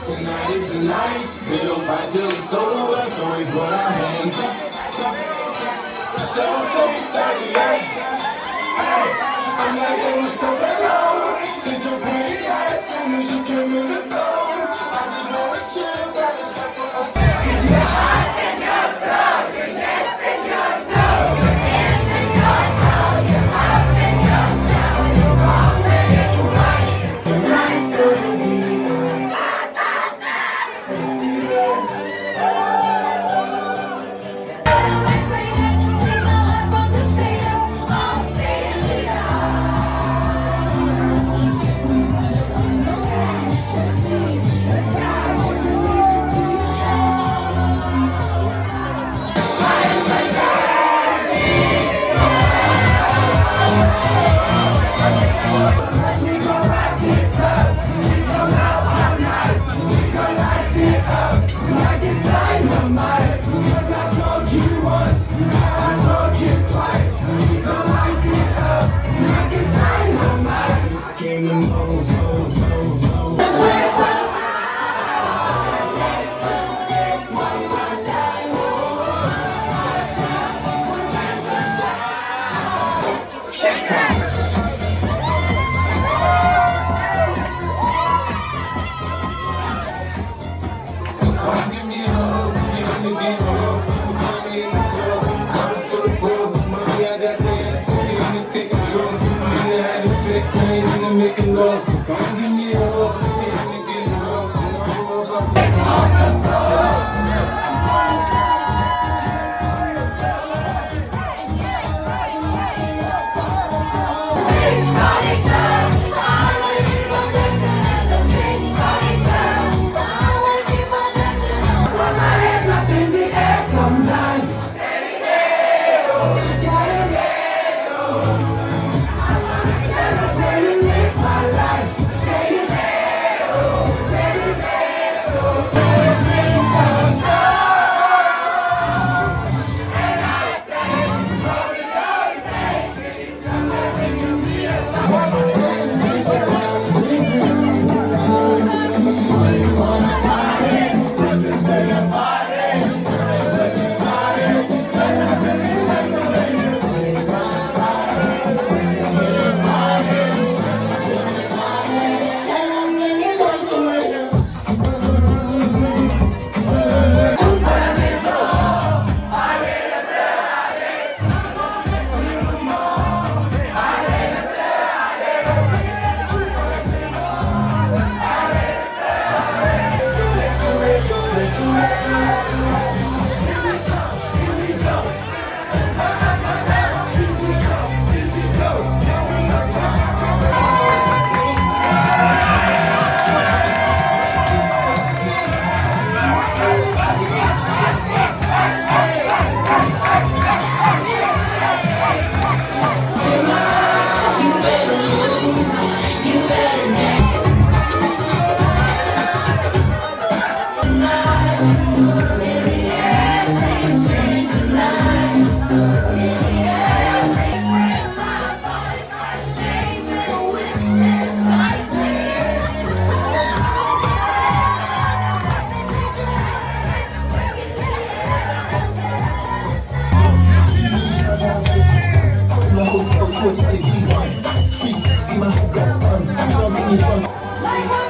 Tonight is the night. We'll fight till it's over, so we put our hands up. 1738. Hey, I'm like, it was so long. Since your pretty eyes, soon as you came in the door, I just wanna chill, got a set for us. 'Cause you're hot and you're blood, you're yes and you're no, you're in and you're out, you're up and you're down, you're wrong and it's right. Tonight's gonna be. Making love, so come give me a hug, let me get in love, on the floor. Put my hands up in the air sometimes. Like